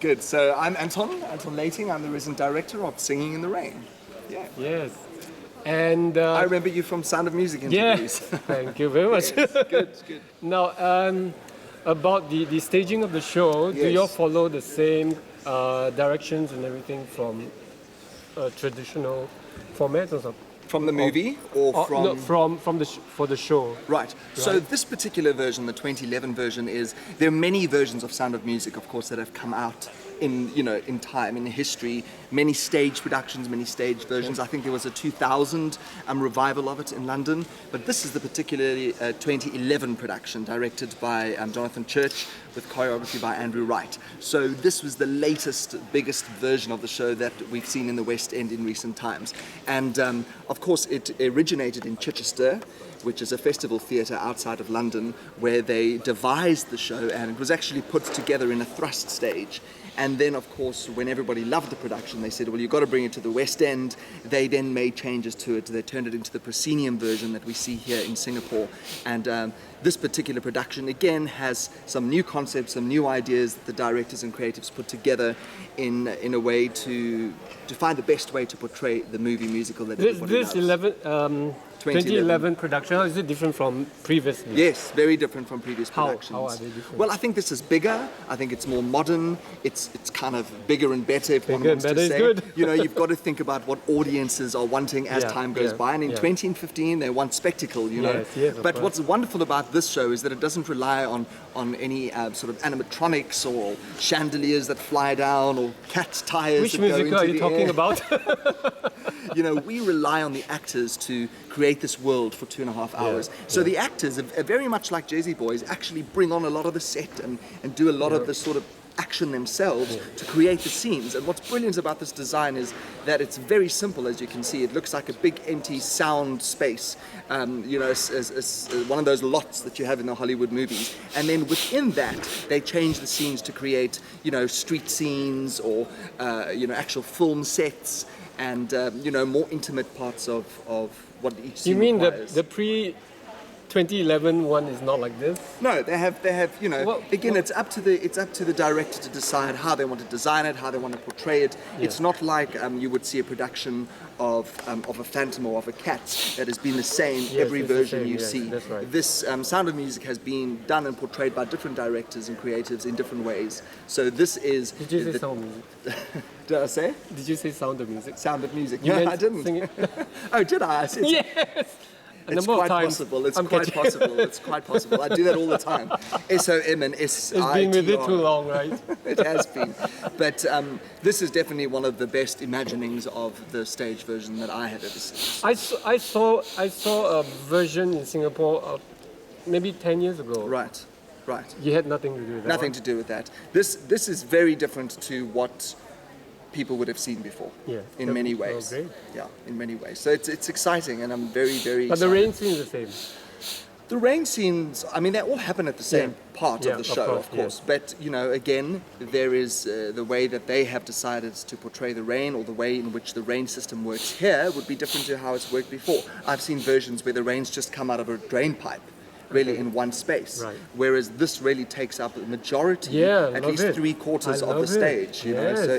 Good. So I'm Anton Luitingh. I'm the resident director of Singing in the Rain. Yeah. Yes. And I remember you from Sound of Music yeah, interviews. thank you very much. Yes, good. Now, about the staging of the show, do Yes. you all follow the same directions and everything from traditional formats or something? From the movie or from? No, for the show. Right. So this particular version, the 2011 version, there are many versions of Sound of Music, of course, that have come out in time, in history. Many stage productions, many stage versions. I think there was a 2000 revival of it in London, but this is the particularly 2011 production, directed by Jonathan Church, with choreography by Andrew Wright. So this was the latest, biggest version of the show that we've seen in the West End in recent times. And of course it originated in Chichester, which is a festival theatre outside of London, where they devised the show, and it was actually put together in a thrust stage. And then, of course, when everybody loved the production, they said, well, you've got to bring it to the West End. They then made changes to it. They turned it into the proscenium version that we see here in Singapore. And this particular production, again, has some new concepts, some new ideas that the directors and creatives put together in a way to find the best way to portray the movie musical that everybody loves. 2011 production, how is it different from previously? Yes, very different from previous productions. How are they different? Well, I think this is bigger. I think it's more modern. It's kind of bigger and better, if one Bigger wants and to better say. is good. You know, you've got to think about what audiences are wanting as time goes by. And in 2015, they want spectacle, you know. Yes, but what's wonderful about this show is that it doesn't rely on any sort of animatronics or chandeliers that fly down or cat tires Which that go into musical are you the talking air. about? You know, we rely on the actors to create this world for 2.5 hours. So the actors are very much like Jersey Boys, actually bring on a lot of the set and do a lot of the sort of action themselves to create the scenes. And what's brilliant about this design is that it's very simple, as you can see. It looks like a big empty sound space, you know, as one of those lots that you have in the Hollywood movies. And then within that, they change the scenes to create, you know, street scenes or, you know, actual film sets and, you know, more intimate parts of what each scene You mean requires. the pre-2011 one is not like this? No, they have, you know, it's up to the director to decide how they want to design it, how they want to portray it. Yeah. It's not like you would see a production of a Phantom or of a Cats that has been the same every version you see. That's right. This Sound of Music has been done and portrayed by different directors and creatives in different ways. So this is... Did you say Sound of Music? Did I say? Did you say Sound of Music? Sound of Music. You No, meant I didn't. Sing it? Oh, did I? I said Yes! It's quite possible. It's quite possible. It's quite possible. I do that all the time. SOM and SITR. It's been with it too long, right? It has been. But this is definitely one of the best imaginings of the stage version that I had ever seen. I saw a version in Singapore maybe 10 years ago. Right. You had nothing to do with that. Nothing to do with that. This is very different to what people would have seen before. Yeah. In many ways. Oh, great. Yeah, in many ways. So it's exciting, and I'm very, very But excited. the rain scene is the same. The rain scenes, I mean, they all happen at the same part of the show, of course. But, you know, again, there is the way that they have decided to portray the rain, or the way in which the rain system works here would be different to how it's worked before. I've seen versions where the rains just come out of a drain pipe, really in one space. Right. Whereas this really takes up the majority, at least 3/4 of the stage. You know, so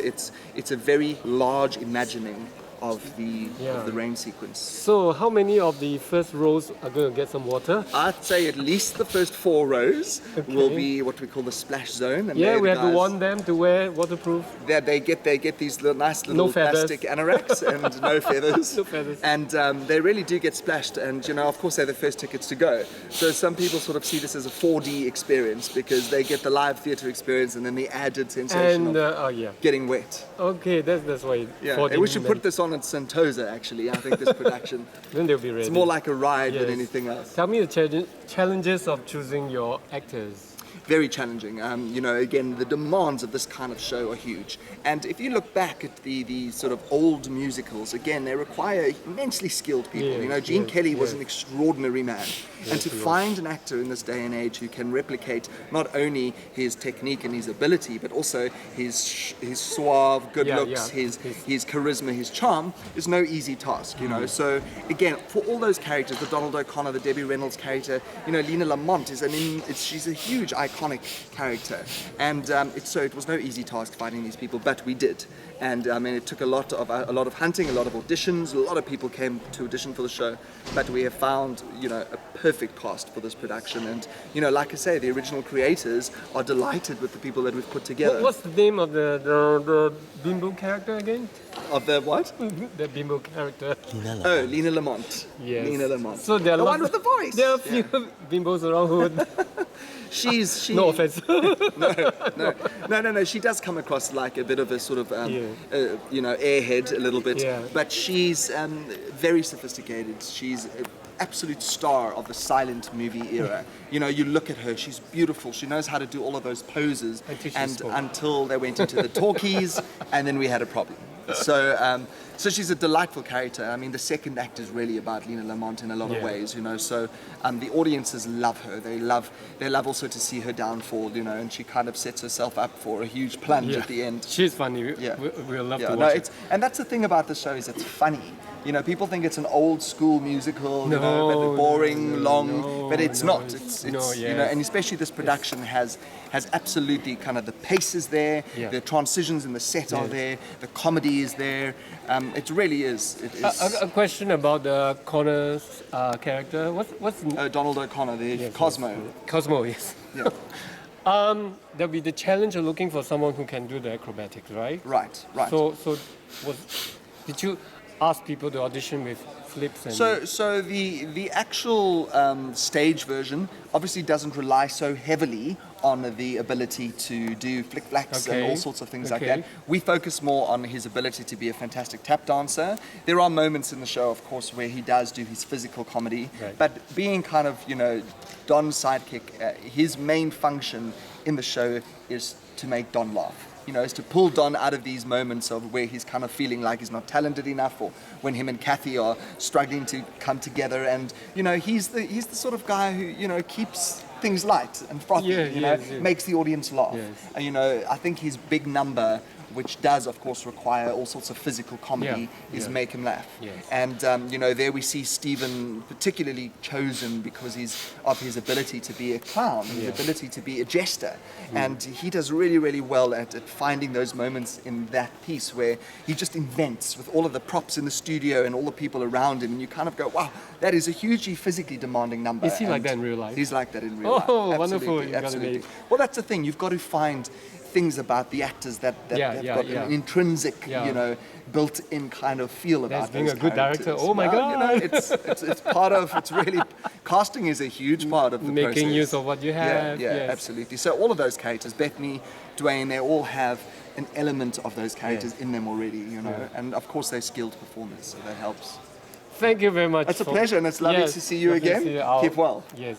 it's a very large imagining of the rain sequence. So how many of the first rows are going to get some water? I'd say at least the first 4 rows will be what we call the splash zone. And we have to warn them to wear waterproof. They get these nice little plastic anoraks and no feathers. No feathers. And they really do get splashed. And you know, of course, they're the first tickets to go. So some people sort of see this as a 4D experience because they get the live theatre experience and then the added sensation of getting wet. Okay, that's why. Yeah, and we should put this on at Sentosa, actually. I think this production. Then they'll be ready. It's more like a ride than anything else. Tell me the challenges of choosing your actors. Very challenging. You know, again, the demands of this kind of show are huge. And if you look back at the sort of old musicals, again, they require immensely skilled people. You know, Gene Kelly was an extraordinary man. And to find an actor in this day and age who can replicate not only his technique and his ability, but also his suave, good looks, his charisma, his charm, is no easy task, you know. So again, for all those characters, the Donald O'Connor, the Debbie Reynolds character, you know, Lena Lamont she's a huge icon iconic character. And it was no easy task finding these people, but we did. And I mean, it took a lot of hunting, a lot of auditions. A lot of people came to audition for the show, but we have found, you know, a perfect cast for this production. And you know, like I say, the original creators are delighted with the people that we've put together. What's the name of the bimbo character again? Of the what? The bimbo character. Oh, Lena Lamont. Yes. Lena Lamont. So there are the lots one with the voice. There are a few bimbos around who. She No offense. No. She does come across like a bit of a sort of, you know, airhead a little bit. Yeah. But she's very sophisticated. She's an absolute star of the silent movie era. You know, you look at her, she's beautiful. She knows how to do all of those poses. Until they went into the talkies, and then we had a problem. So she's a delightful character. I mean, the second act is really about Lena Lamont in a lot of ways, you know. So the audiences love her. They love also to see her downfall, you know. And she kind of sets herself up for a huge plunge at the end. She's funny. We'll love to watch it. And that's the thing about the show is it's funny. You know, people think it's an old school musical, you know, but boring, long, but it's not. It's you know, and especially this production has absolutely kind of the pace is there, the transitions in the set are there, the comedy is there. It really is. It is. A question about the Connor's character. What's Donald O'Connor, the Cosmo. Yes. Cosmo, yes. Yeah. There'll be the challenge of looking for someone who can do the acrobatics, right? Right. So did you ask people to audition with flips and... So the actual stage version obviously doesn't rely so heavily on the ability to do flick flacks and all sorts of things like that. We focus more on his ability to be a fantastic tap dancer. There are moments in the show, of course, where he does do his physical comedy, but being kind of, you know, Don's sidekick, his main function in the show is to make Don laugh. You know, is to pull Don out of these moments of where he's kind of feeling like he's not talented enough, or when him and Kathy are struggling to come together. And you know, he's the sort of guy who, you know, keeps things light and frothy. Makes the audience laugh. And you know, I think his big number, which does of course require all sorts of physical comedy, is make him laugh. And you know, there we see Stephen particularly chosen because of his ability to be a clown, his ability to be a jester, and he does really, really well at finding those moments in that piece where he just invents with all of the props in the studio and all the people around him, and you kind of go, wow, that is a hugely physically demanding number. Is he like that in real life? He's like that in real life. Oh, wonderful. Absolutely. Well, that's the thing. You've got to find things about the actors that have got an intrinsic, you know, built-in kind of feel about being those a good characters. director. Oh my God! You know, it's part of. It's really casting is a huge part of the process. Making use of what you have. Yeah, absolutely. So all of those characters, Bethany, Dwayne, they all have an element of those characters in them already. You know, and of course they're skilled performers, so that helps. Thank you very much. It's a pleasure, and it's lovely to see you again. Keep well. Yes.